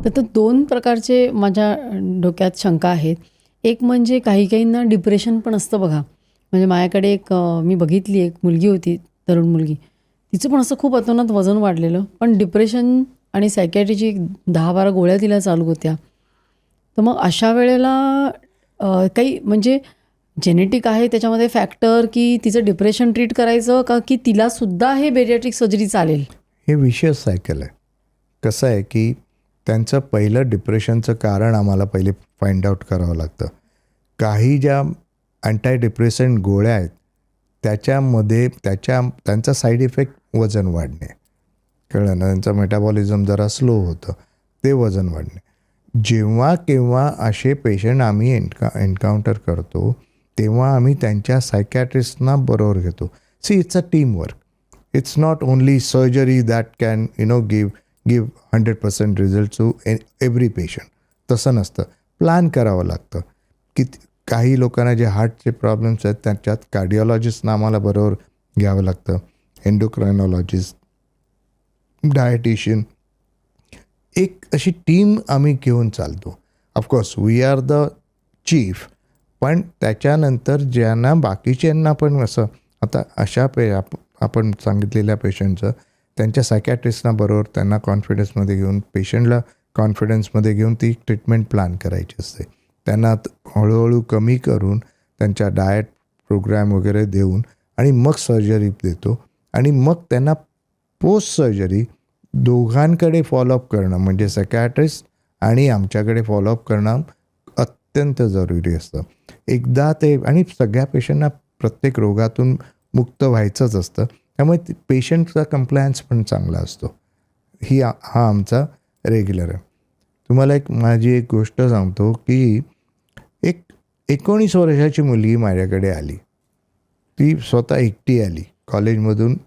तर 2 प्रकारचे माझ्या डोक्यात शंका आहेत. एक म्हणजे काही-काहींना डिप्रेशन पण असतं बघा. म्हणजे माझ्याकडे एक मी बघितली एक मुलगी होती, तरुण मुलगी. तिचं पण असं खूप अतोनात वजन वाढलेलं. पण डिप्रेशन आणि सायकियाट्रीची 10-12 गोळ्या तिला चालू होत्या. तर मग अशा वेळेला काही म्हणजे जेनेटिक आहे त्याच्यामध्ये फॅक्टर, की तिचं डिप्रेशन ट्रीट करायचं का, की तिलासुद्धा हे बेरियाट्रिक सर्जरी चालेल? हे विशियस सायकल आहे. कसं आहे की त्यांचं पहिलं डिप्रेशनचं कारण आम्हाला पहिले फाइंड आउट करावं लागतं. काही ज्या अँटी डिप्रेसंट गोळ्या आहेत त्याच्यामध्ये त्यांचा साईड इफेक्ट वजन वाढणे, कळलं ना. त्यांचं मेटाबॉलिझम जरा स्लो होतं, ते वजन वाढणे. जेव्हा केव्हा असे पेशंट आम्ही एन्काउंटर करतो तेव्हा आम्ही त्यांच्या सायकॅट्रिस्टना बरोबर घेतो. See it's a team work. It's not only surgery that can give 100% result to every patient. तसं नसतं. प्लॅन करावं लागतं. की काही लोकांना जे हार्टचे प्रॉब्लेम्स आहेत त्याच्यात कार्डिओलॉजिस्टना आम्हाला बरोबर घ्यावं लागतं, एंडोक्रायनॉलॉजिस्ट, डायटिशियन. एक अशी टीम आम्ही घेऊन चालतो. Of course we are the chief, पण त्याच्यानंतर ज्यांना बाकीच्यांना पण असं आता अशा आपण सांगितलेल्या पेशंटचं त्यांच्या सायकॅट्रिस्टना बरोबर त्यांना कॉन्फिडन्समध्ये घेऊन, पेशंटला कॉन्फिडन्समध्ये घेऊन ती ट्रीटमेंट प्लॅन करायची असते. त्यांना हळूहळू कमी करून त्यांच्या डाएट प्रोग्रॅम वगैरे देऊन आणि मग सर्जरी देतो. आणि मग त्यांना पोस्ट सर्जरी दोघांकडे फॉलोअप करणं म्हणजे सायकॅट्रिस्ट आणि आमच्याकडे फॉलोअप करणं अत्यंत जरुरी असतं. एकदा ते आणि सगळ्या पेशंटना प्रत्येक रोगातून मुक्त व्हायचंच असतं. त्यामुळे पेशंटचा कम्प्लायन्स पण चांगला असतो. हा आमचा रेग्युलर आहे. तुम्हाला माझी एक गोष्ट सांगतो की एक 19 वर्षाची मुलगी माझ्याकडे आली. ती स्वतः एकटी आली, कॉलेजमधून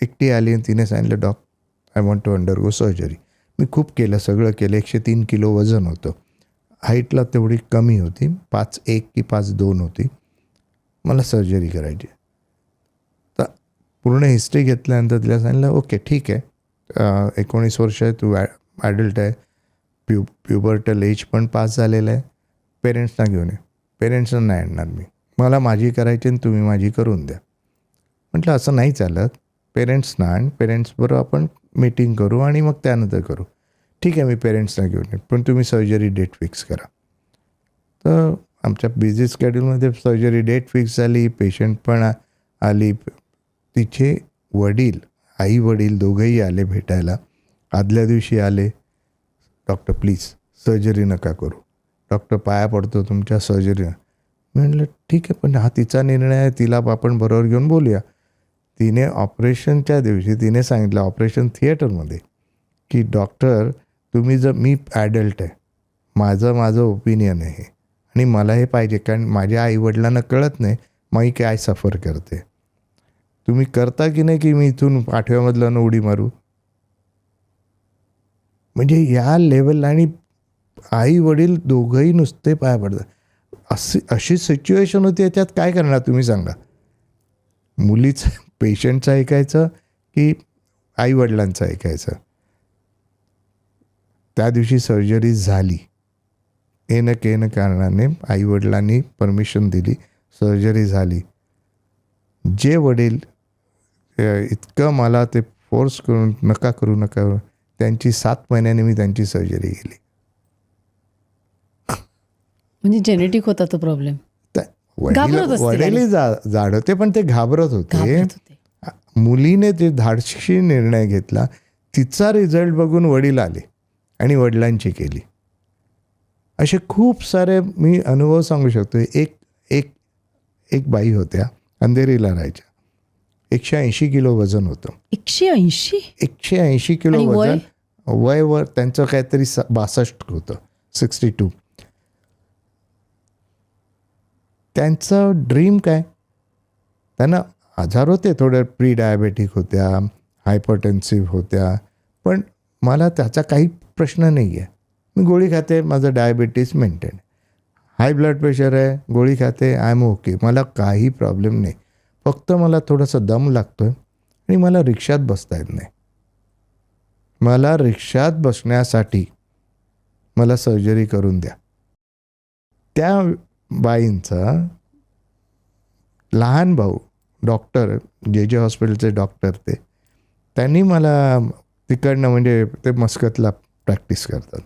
एकटी आली आणि तिने सांगितलं, doctor I want to undergo surgery. मी खूप केलं, सगळं केलं. 103 किलो वजन होतं. हाईटला तेवढी कमी होती, 5'1" की 5'2" होती. मला सर्जरी करायची. तर पूर्ण हिस्ट्री घेतल्यानंतर तिला सांगितलं, ओके ठीक आहे, 19 वर्ष आहे, तू ॲडल्ट आहे, प्युबर्टल एज पण पास झालेलं आहे, पेरेंट्सना घेऊन ये. पेरेंट्सना नाही आणणार मी, मला माझी करायची आणि तुम्ही माझी करून द्या. म्हटलं असं नाही चालत, पेरेंट्सना आण, पेरेंट्सबरोबर आपण मीटिंग करू आणि मग त्यानंतर करू. ठीक आहे, मी पेरेंट्सना घेऊन येईन, पण तुम्ही सर्जरी डेट फिक्स करा. तर आमच्या बिझी स्केड्यूलमध्ये सर्जरी डेट फिक्स झाली, पेशंट पण आली. तिचे वडील, आई वडील दोघंही आले भेटायला. आदल्या दिवशी आले, डॉक्टर प्लीज सर्जरी नका करू, डॉक्टर पाया पडतो तुमच्या सर्जरी. मी म्हटलं ठीक आहे, पण हा तिचा निर्णय आहे, तिला आपण बरोबर घेऊन बोलूया. तिने ऑपरेशनच्या दिवशी तिने सांगितलं ऑपरेशन थिएटरमध्ये की डॉक्टर तुम्ही जर, मी ॲडल्ट आहे, माझं ओपिनियन आहे आणि मला हे पाहिजे, कारण माझ्या आईवडिलांना कळत नाही मी काय सफर करते. तुम्ही करता की नाही की मी इथून 8व्यामधलं उडी मारू. म्हणजे या लेवलला, आणि आई वडील दोघंही नुसते पाया पडतात. अशी सिच्युएशन होती. याच्यात काय करणार तुम्ही सांगा. मुलीचं, पेशंटचं ऐकायचं की आईवडिलांचं ऐकायचं. त्या दिवशी सर्जरी झाली. केन कारणाने आईवडिलांनी परमिशन दिली, सर्जरी झाली. जे वडील इतकं मला ते फोर्स करून नका करू, त्यांची 7 महिन्याने मी त्यांची सर्जरी केली. म्हणजे जेनेटिक होता तो प्रॉब्लेम. वडील जाड होते पण ते घाबरत होते. मुलीने जे धाडशी निर्णय घेतला, तिचा रिझल्ट बघून वडील आले आणि वडिलांची केली. असे खूप सारे मी अनुभव सांगू शकतो. एक बाई होत्या, अंधेरीला राहायच्या. 180 किलो वजन होतं. 180 किलो वजन. वय त्यांचं काहीतरी 62 होतं, 62. त्यांचं ड्रीम काय, त्यांना आजार होते, थोडे प्री डायबेटिक होत्या, हायपरटेन्सिव्ह होत्या, पण मला त्याचा काही प्रश्न नाही आहे. मी गोळी खाते, माझं diabetes maintain. High blood pressure आहे, गोळी खाते, आय एम ओके, मला काही प्रॉब्लेम नाही. फक्त मला थोडासा दम लागतो आहे आणि मला रिक्षात बसता येत नाही. मला रिक्षात बसण्यासाठी मला सर्जरी करून द्या. त्या बाईंचा लहान भाऊ डॉक्टर, जे हॉस्पिटलचे डॉक्टर, त्यांनी मला तिकडनं, म्हणजे ते मस्कतला प्रॅक्टिस करतात,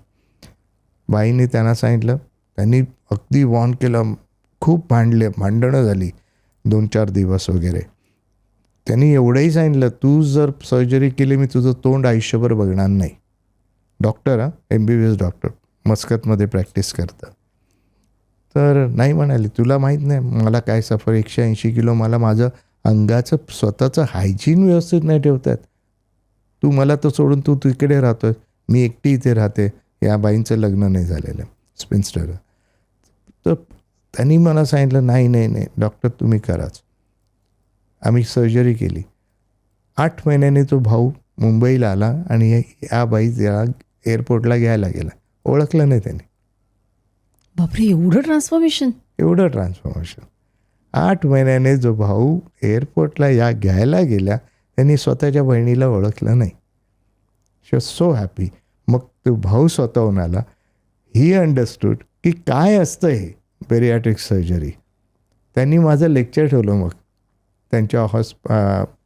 बाईंनी त्यांना सांगितलं, त्यांनी अगदी वॉर्न केलं, खूप भांडणं झाली 2-4 दिवस वगैरे. त्यांनी एवढंही सांगितलं, तू जर सर्जरी केली मी तुझं तोंड आयुष्यभर बघणार नाही. डॉक्टर, MBBS डॉक्टर, मस्कतमध्ये प्रॅक्टिस करतात. तर नाही म्हणाले, तुला माहीत नाही मला काय सफर, 180 किलो, मला माझं अंगाचं स्वतःचं हायजीन व्यवस्थित नाही ठेवतात. तू मला तर सोडून तू तिकडे राहतोय, मी एकटी इथे राहते. या बाईंचं लग्न नाही झालेलं, स्पिन्स्टर. तर त्यांनी मला सांगितलं, नाही नाही नाही डॉक्टर तुम्ही कराच. आम्ही सर्जरी केली. 8 महिन्याने तो भाऊ मुंबईला आला आणि या बाईला एअरपोर्टला घ्यायला गेला. ओळखलं नाही त्याने. बापरे, एवढं ट्रान्सफॉर्मेशन. 8 महिन्याने जो भाऊ एअरपोर्टला घ्यायला गेला, त्यांनी स्वतःच्या बहिणीला ओळखलं नाही. शी वॉज सो हॅपी. मग तो भाऊ स्वतःहून आला. ही अंडरस्टूड की काय असतं हे बेरियाट्रिक सर्जरी. त्यांनी माझं लेक्चर ठेवलं. मग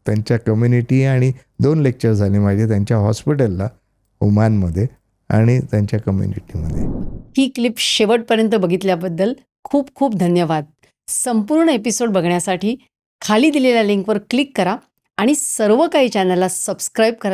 त्यांच्या कम्युनिटी, आणि 2 लेक्चर झाले माझे त्यांच्या हॉस्पिटलला ओमानमध्ये आणि त्यांच्या कम्युनिटीमध्ये. ही क्लिप शेवटपर्यंत बघितल्याबद्दल खूप खूप धन्यवाद. संपूर्ण एपिसोड बघण्यासाठी खाली दिलेल्या लिंकवर क्लिक करा आणि सर्व काही चॅनलला सबस्क्राईब करा.